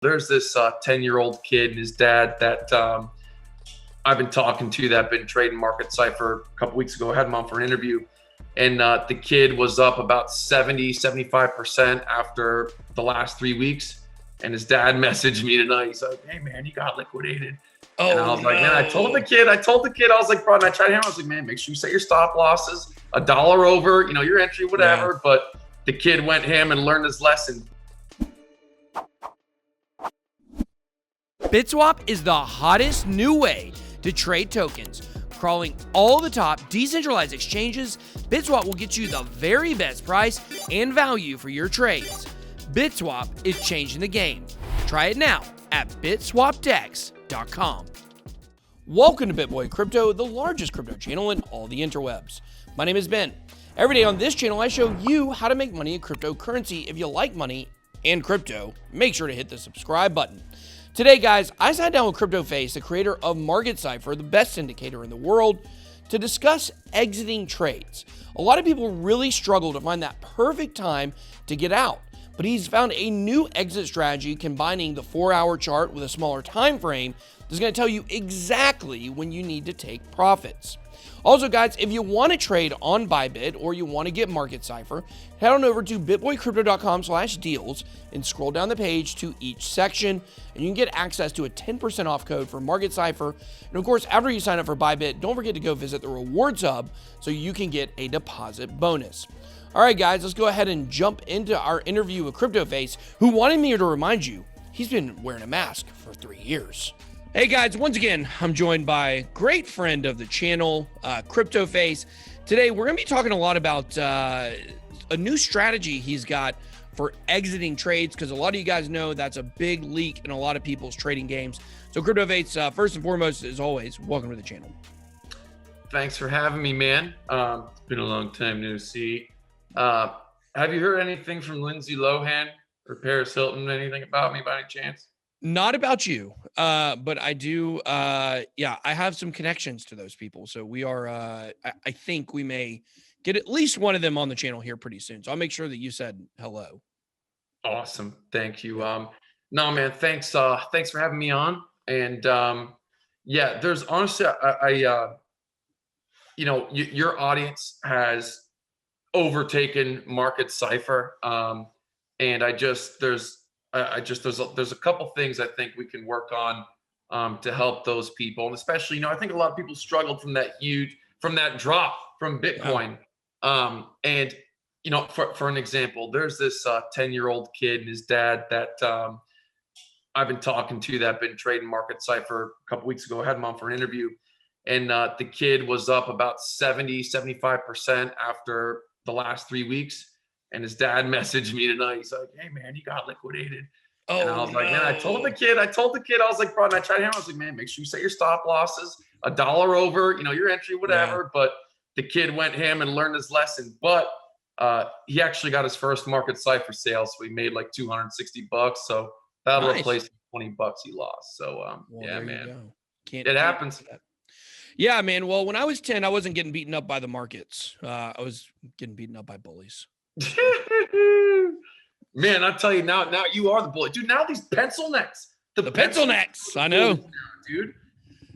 There's this 10-year-old kid and his dad that I've been talking to that been trading Market Cipher a couple weeks ago. I had him on for an interview, and the kid was up about 75% after the last 3 weeks. And his dad messaged me tonight. He's like, "Hey man, you got liquidated." And I was like, "Man, I told the kid, I was like, bro," and I tried to him. I was like, "Man, make sure you set your stop losses $1 over, your entry, whatever." Yeah. But the kid went ham and learned his lesson. BitSwap is the hottest new way to trade tokens. Crawling all the top decentralized exchanges, BitSwap will get you the very best price and value for your trades. BitSwap is changing the game. Try it now at bitswapdex.com. Welcome to BitBoy Crypto, the largest crypto channel in all the interwebs. My name is Ben. Every day on this channel, I show you how to make money in cryptocurrency. If you like money and crypto, make sure to hit the subscribe button. Today, guys, I sat down with CryptoFace, the creator of Market Cipher, the best indicator in the world, to discuss exiting trades. A lot of people really struggle to find that perfect time to get out, but he's found a new exit strategy combining the 4-hour chart with a smaller time frame that's going to tell you exactly when you need to take profits. Also, guys, if you want to trade on Bybit or you want to get Market Cipher, head on over to bitboycrypto.com/deals and scroll down the page to each section, and you can get access to a 10% off code for Market Cipher. And of course, after you sign up for Bybit, don't forget to go visit the rewards hub so you can get a deposit bonus. All right, guys, let's go ahead and jump into our interview with CryptoFace, who wanted me to remind you he's been wearing a mask for 3 years. Hey guys, once again, I'm joined by a great friend of the channel, CryptoFace. Today, we're going to be talking a lot about a new strategy he's got for exiting trades, because a lot of you guys know that's a big leak in a lot of people's trading games. So CryptoFace, first and foremost, as always, welcome to the channel. Thanks for having me, man. It's been a long time no see. Have you heard anything from Lindsay Lohan or Paris Hilton, anything about me by any chance? Not about you, but I do. Yeah, I have some connections to those people. So we are, I think we may get at least one of them on the channel here pretty soon. So I'll make sure that you said hello. Awesome. Thank you. No, man, thanks for having me on. And yeah, there's honestly, your audience has overtaken Market Cipher. And there's a couple things I think we can work on to help those people. And especially, I think a lot of people struggled from that drop from Bitcoin. And for an example, there's this 10-year-old kid and his dad that I've been talking to that been trading Market Cipher a couple weeks ago. I had him on for an interview, and the kid was up about 75% after the last 3 weeks. And his dad messaged me tonight. He's like, "Hey man, you got liquidated." And I was like, "Man, I told the kid, I was like, bro," and I tried to him. I was like, "Man, make sure you set your stop losses $1 over, your entry, whatever." Yeah. But the kid went ham and learned his lesson. But he actually got his first Market Cipher sale, so he made like $260. So that'll replace the $20 he lost. So yeah, man, it happens. Yeah, man. Well, when I was 10, I wasn't getting beaten up by the markets. I was getting beaten up by bullies. Man, I tell you now you are the bully, dude. Now these pencil necks, the pencil necks, I know, dude.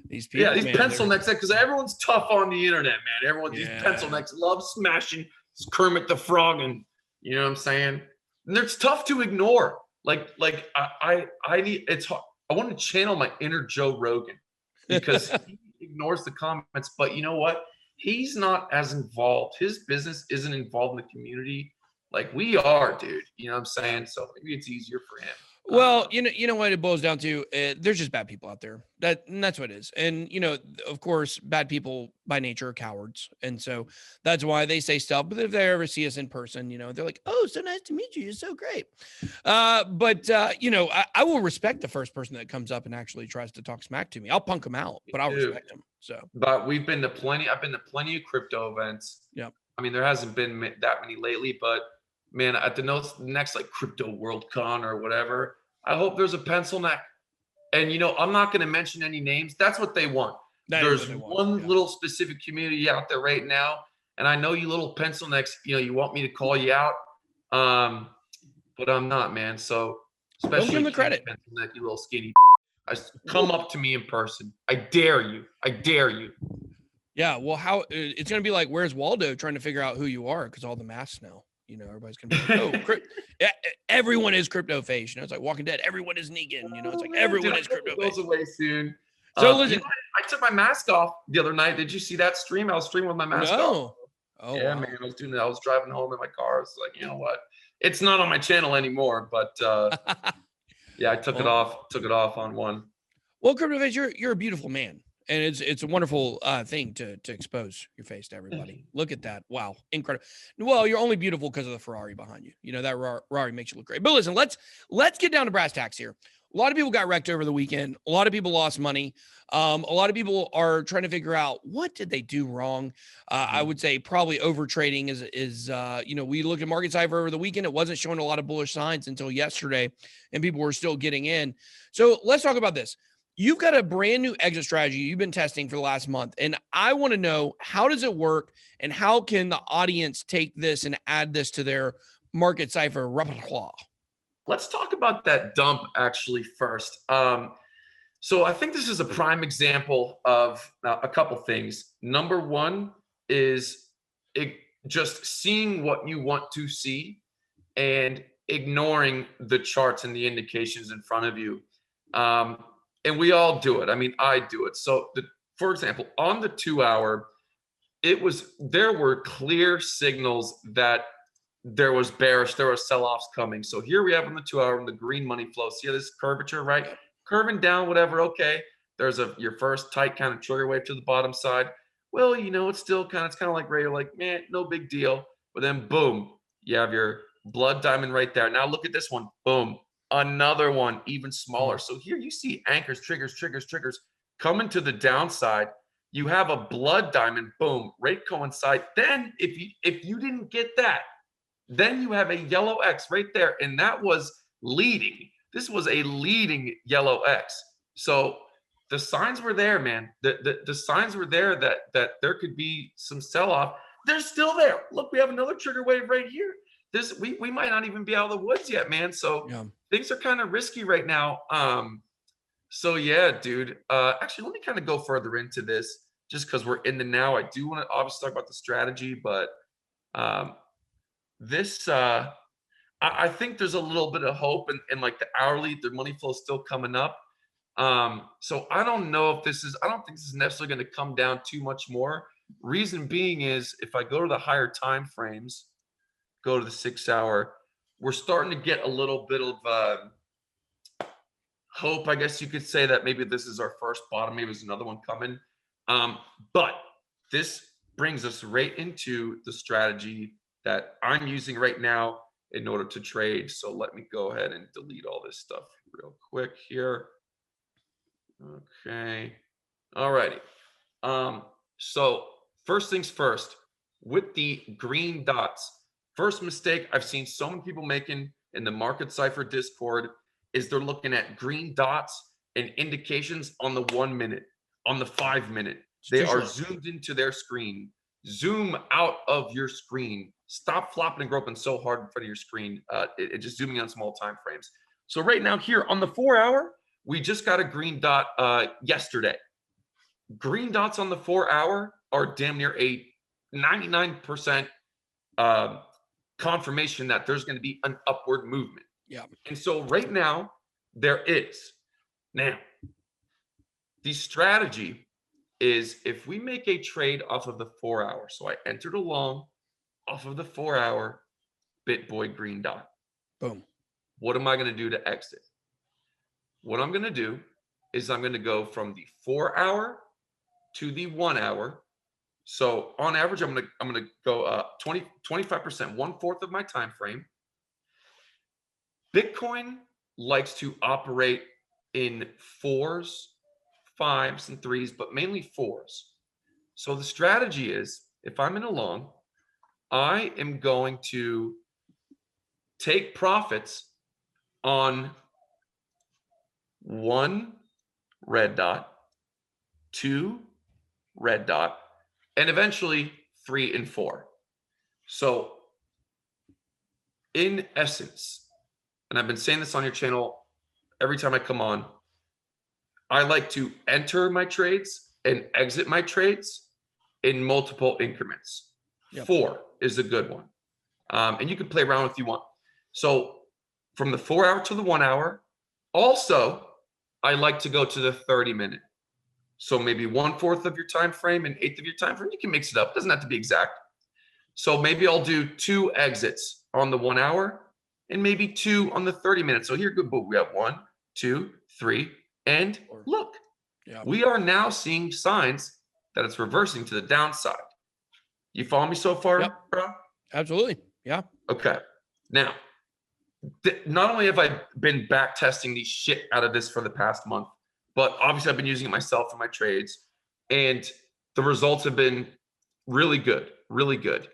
These people, these pencil necks, because everyone's tough on the internet, man. These pencil necks love smashing Kermit the Frog, and you know what I'm saying. And it's tough to ignore. Like I need. It's hard. I want to channel my inner Joe Rogan, because he ignores the comments, but you know what? He's not as involved. His business isn't involved in the community like we are, dude. You know what I'm saying? So maybe it's easier for him. Well, you know what it boils down to? There's just bad people out there. That's what it is. And, of course, bad people by nature are cowards. And so that's why they say stuff. But if they ever see us in person, they're like, "Oh, so nice to meet you. You're so great." But I will respect the first person that comes up and actually tries to talk smack to me. I'll punk them out, but I'll respect them. So, but I've been to plenty of crypto events. Yep. I mean, there hasn't been that many lately, but man, at the next like Crypto World Con or whatever, I hope there's a pencil neck. And I'm not going to mention any names. That's what they want. There's one little specific community out there right now, and I know you little pencil necks. You want me to call you out, but I'm not, man. So Don't give especially him the Kenny credit. Penton, you little skinny. Come up to me in person. I dare you. I dare you. Yeah, well, how it's going to be like, where's Waldo trying to figure out who you are because all the masks now. You know, everybody's going to be like, oh, everyone is CryptoFace. You know, it's like Walking Dead. Everyone is Negan. You know, it's like Man, everyone dude, is I hope it goes CryptoFace. away soon. So listen, I took my mask off the other night. Did you see that stream? I was streaming with my mask off. no. Oh, Yeah, wow. man, I was doing that. I was driving home in my car. I was like, you know what? It's not on my channel anymore, but yeah, I took it off. Took it off on one. Well, CryptoFace, you're a beautiful man, and it's a wonderful thing to expose your face to everybody. Look at that! Wow, incredible. Well, you're only beautiful because of the Ferrari behind you. You know that Ferrari makes you look great. But listen, let's get down to brass tacks here. A lot of people got wrecked over the weekend. A lot of people lost money. A lot of people are trying to figure out what did they do wrong. I would say probably over trading is you know, we looked at Market Cipher over the weekend. It wasn't showing a lot of bullish signs until yesterday, and people were still getting in. So let's talk about this. You've got a brand new exit strategy you've been testing for the last month. And I want to know, how does it work and how can the audience take this and add this to their Market Cipher repertoire? Let's talk about that dump actually first. So I think this is a prime example of a couple things. Number one is just seeing what you want to see and ignoring the charts and the indications in front of you. And we all do it. I mean, I do it. So, for example, on the 2-hour, there were clear signals that there was bearish, there were sell-offs coming. So here we have on the 2-hour in the green money flow. See this curvature, right? Curving down, whatever. Okay, there's your first tight kind of trigger wave to the bottom side. Well, you know, it's kind of like radio, like, man, no big deal. But then boom, you have your blood diamond right there. Now look at this one. Boom. Another one, even smaller. So here you see anchors, triggers coming to the downside. You have a blood diamond, boom, right coincide. Then if you didn't get that, then you have a yellow X right there, and that was leading. This was a leading yellow X. So the signs were there, man. The signs were there that there could be some sell-off. They're still there. Look, we have another trigger wave right here. We might not even be out of the woods yet, man. So things are kind of risky right now. So yeah, dude. Actually, let me kind of go further into this just because we're in the now. I do want to obviously talk about the strategy, but this I think there's a little bit of hope and like the hourly, the money flow is still coming up. So I don't know if I don't think this is necessarily going to come down too much more. Reason being is if I go to the higher time frames, go to the 6-hour, we're starting to get a little bit of hope. I guess you could say that maybe this is our first bottom. Maybe there's another one coming. But this brings us right into the strategy that I'm using right now in order to trade. So let me go ahead and delete all this stuff real quick here. Okay. All righty. So first things first, with the green dots, first mistake I've seen so many people making in the Market Cipher Discord is they're looking at green dots and indications on the 1 minute, on the 5 minute. They are zoomed into their screen. Zoom out of your screen. Stop flopping and groping so hard in front of your screen. It just zooming on small time frames. So right now here on the 4-hour, we just got a green dot yesterday. Green dots on the 4-hour are damn near a 99% confirmation that there's going to be an upward movement. Yeah. And so right now there is. Now, the strategy is if we make a trade off of the 4-hour, so I entered a long off of the 4-hour BitBoy green dot. Boom. What am I going to do to exit? What I'm going to do is I'm going to go from the 4-hour to the 1-hour. So on average, I'm going to go 25%, 1/4 of my time frame. Bitcoin likes to operate in 4s, 5s, and 3s, but mainly 4s. So the strategy is, if I'm in a long, I am going to take profits on 1 red dot, 2 red dot, and eventually 3 and 4. So in essence, and I've been saying this on your channel every time I come on, I like to enter my trades and exit my trades in multiple increments. Yep. 4 is a good one. And you can play around if you want. So from the 4 hour to the 1 hour. Also, I like to go to the 30-minute. So maybe 1/4 of your time frame and 1/8 of your time frame. You can mix it up. It doesn't have to be exact. So maybe I'll do 2 exits on the 1 hour and maybe 2 on the 30-minute. So here, good. But we have 1, 2, 3, and look, we are now seeing signs that it's reversing to the downside. You follow me so far, bro? Absolutely. Yeah. Okay. Now, not only have I been back testing the shit out of this for the past month, but obviously I've been using it myself for my trades, and the results have been really good, really good.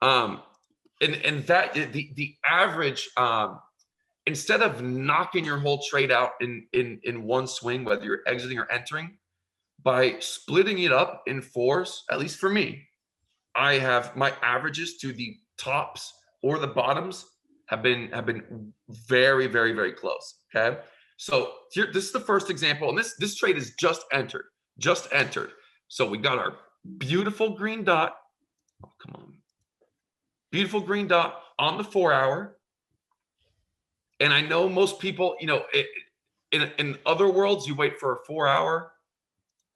And that the average, instead of knocking your whole trade out in one swing, whether you're exiting or entering, by splitting it up in 4s, at least for me, I have my averages to the tops or the bottoms have been very, very, very close. Okay. So here, this is the first example, and this trade is just entered. So we got our beautiful green dot. Oh, come on. Beautiful green dot on the 4 hour. And I know most people, in other worlds, you wait for a 4 hour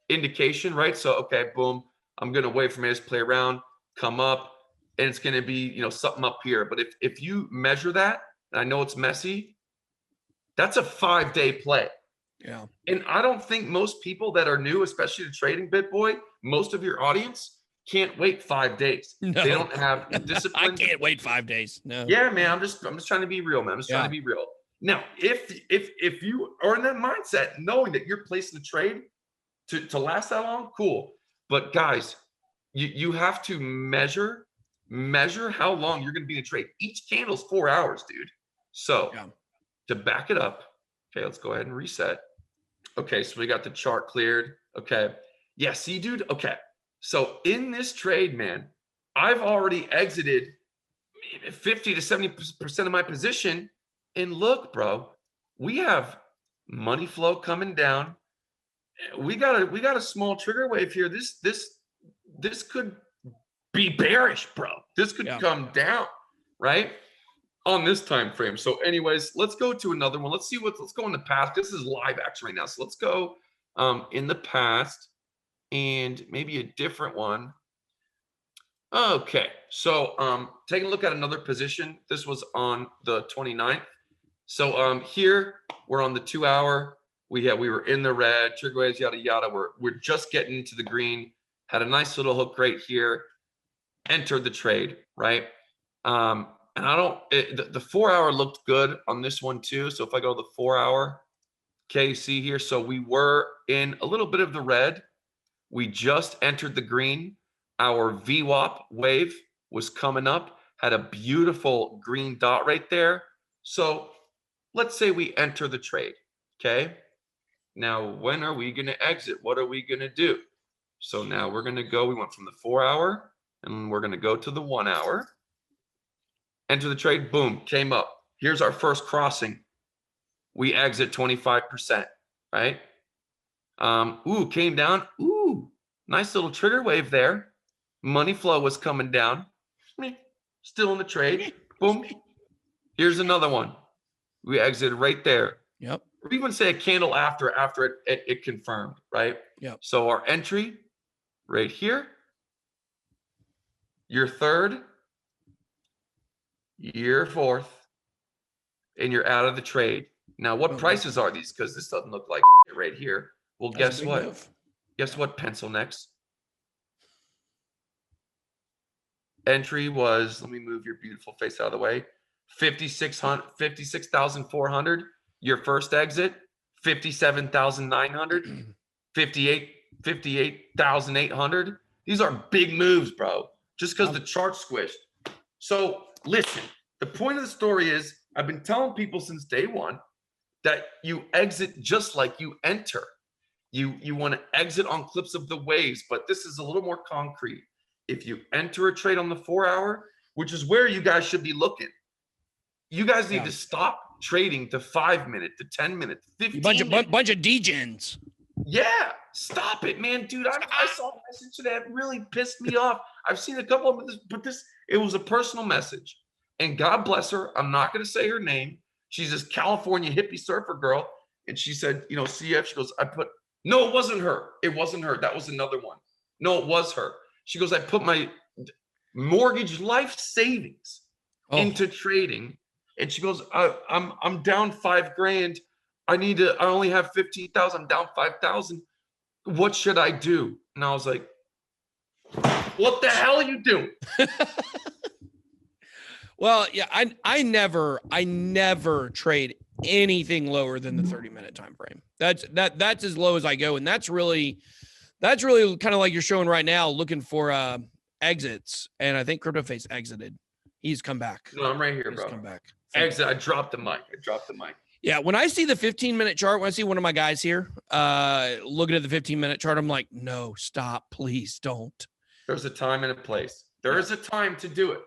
indication, right? So, okay, boom, I'm going to wait for me to play around, come up, and it's going to be, something up here. But if you measure that, and I know it's messy, that's a 5-day play. Yeah. And I don't think most people that are new, especially to trading, BitBoy, most of your audience can't wait 5 days. No. They don't have the discipline. I can't wait 5 days. No. Yeah, man. I'm just trying to be real, man. I'm just trying to be real. Now, if you are in that mindset, knowing that you're placing a trade to last that long, cool. But guys, you have to measure how long you're going to be in a trade. Each candle's 4 hours, dude. So to back it up, okay, let's go ahead and reset. Okay, so we got the chart cleared. Okay. Yeah, see, dude? Okay. So in this trade, man, I've already exited 50 to 70% of my position. And look, bro, we have money flow coming down. We got a small trigger wave here. This could be bearish, bro. This could come down, right? On this time frame. So anyways, let's go to another one. Let's go in the past. This is live action right now. So let's go in the past and maybe a different one. Okay. So taking a look at another position. This was on the 29th. So here we're on the 2 hour. We were in the red, trigger waves, yada yada. We're just getting into the green. Had a nice little hook right here. Entered the trade, right? And the 4 hour looked good on this one too. So if I go to the 4 hour, okay, see here. So we were in a little bit of the red. We just entered the green. Our VWAP wave was coming up, had a beautiful green dot right there. So let's say we enter the trade, okay? Now, when are we going to exit? What are we going to do? So now we're going to go, we went from the 4 hour and we're going to go to the 1 hour. Enter the trade, boom, came up. Here's our first crossing. We exit 25%, right? Ooh, came down. Ooh, nice little trigger wave there. Money flow was coming down. Still in the trade. Boom. Here's another one. We exited right there. Yep. Or even say a candle after it confirmed, right? Yep. So our entry right here. Your third. Your fourth. And you're out of the trade. Now, what prices are these? Because this doesn't look like right here. Well, guess what? Move. Guess what? Pencil next. Entry was, let me move your beautiful face out of the way. 56,400. Your first exit, 57,900. 58,800. These are big moves, bro. Just because the chart squished. So listen, the point of the story is I've been telling people since day one that you exit just like you enter. You want to exit on clips of the waves, but this is a little more concrete. If you enter a trade on the 4 hour, which is where you guys should be looking, you guys need to stop trading to 5 minute, to 10 minute, to 15 minute. Bunch of degens. Yeah, stop it, man, dude. I saw a message today that really pissed me off. I've seen a couple of this, but it was a personal message. And God bless her. I'm not going to say her name. She's this California hippie surfer girl. And she said, CF, she goes, no, it wasn't her. It wasn't her. That was another one. No, it was her. She goes, I put my mortgage life savings into trading. And she goes, I'm down $5,000. I only have 15,000. I'm down 5,000. What should I do? And I was like, what the hell are you doing? Well, yeah, I never trade anything lower than the 30-minute time frame. That's as low as I go. And that's really kind of like you're showing right now, looking for exits. And I think CryptoFace exited. He's come back. No, I'm right here, bro. Come back. Exit. I dropped the mic. Yeah, when I see the 15-minute chart, when I see one of my guys here looking at the 15-minute chart, I'm like, no, stop, please don't. There's a time and a place. There is a time to do it.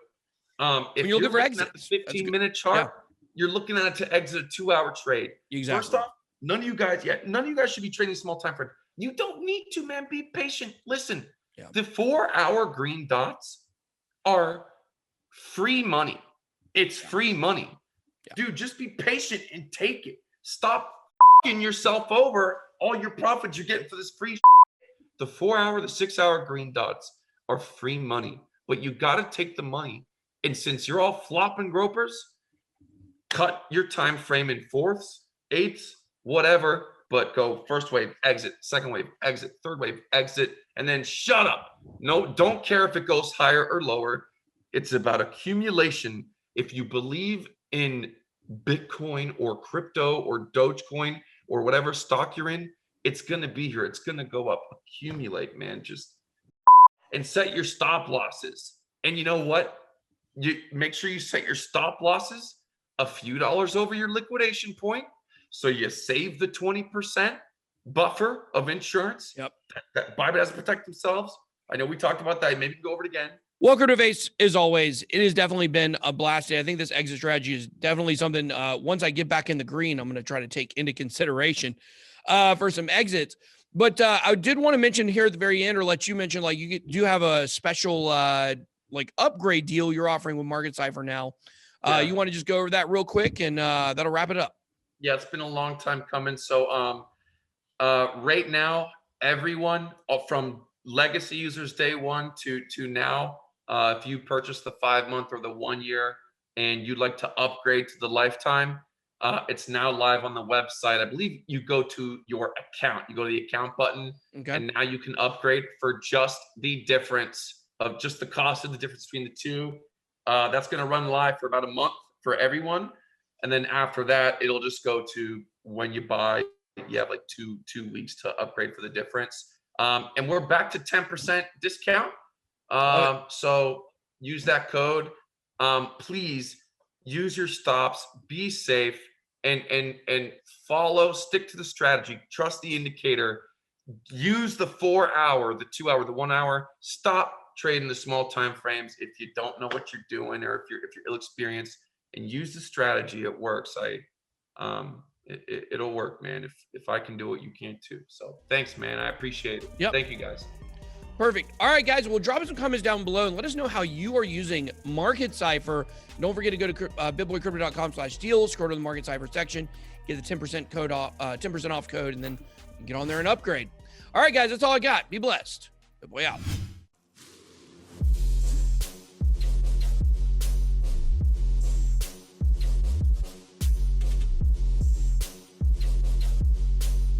If you're looking for at the exits, 15-minute chart, you're looking at it to exit a 2-hour trade. Exactly. First off, none of you guys should be trading small time frame. You don't need to, man. Be patient. Listen, the 4-hour green dots are free money. It's free money. Dude, just be patient and take it. Stop f***ing yourself over all your profits you're getting for this free The 4-hour, the 6-hour green dots are free money. But you got to take the money. And since you're all flopping gropers, cut your time frame in 4ths, 8ths, whatever, but go first wave, exit, second wave, exit, third wave, exit, and then shut up. No, don't care if it goes higher or lower. It's about accumulation. If you believe in Bitcoin or crypto or Dogecoin or whatever stock you're in, it's going to be here. It's going to go up. Accumulate, man. Just and set your stop losses. And you know what? You make sure you set your stop losses a few dollars over your liquidation point. So you save the 20% buffer of insurance. Yep. That buyer has to protect themselves. I know we talked about that. Maybe go over it again. Well, CryptoFace, as always, it has definitely been a blast. I think this exit strategy is definitely something, once I get back in the green, I'm going to try to take into consideration for some exits. But I did want to mention here at the very end, or let you mention, like, you do have a special upgrade deal you're offering with Market Cipher now. You want to just go over that real quick, and that'll wrap it up. Yeah, it's been a long time coming. So right now, everyone from legacy users day one to now, if you purchase the 5-month or the 1 year and you'd like to upgrade to the lifetime, it's now live on the website. I believe you go to your account, you go to the account button, and now you can upgrade for just the difference of just the cost of the difference between the two. That's going to run live for about a month for everyone. And then after that, it'll just go to when you buy, you have like two weeks to upgrade for the difference. And we're back to 10% discount. So use that code. Please use your stops, be safe, and stick to the strategy, trust the indicator, use the 4-hour, the 2-hour, the 1 hour, stop trading the small time frames if you don't know what you're doing or if you're ill-experienced, and use the strategy. It works. It'll work, man. If I can do it, you can too. So thanks, man. I appreciate it. Yep. Thank you, guys. Perfect. All right, guys. Well, drop some comments down below and let us know how you are using Market Cipher. Don't forget to go to bitboycrypto.com/deal, scroll to the Market Cipher section, get the 10% code off, 10% off code, and then get on there and upgrade. All right, guys. That's all I got. Be blessed. BitBoy out.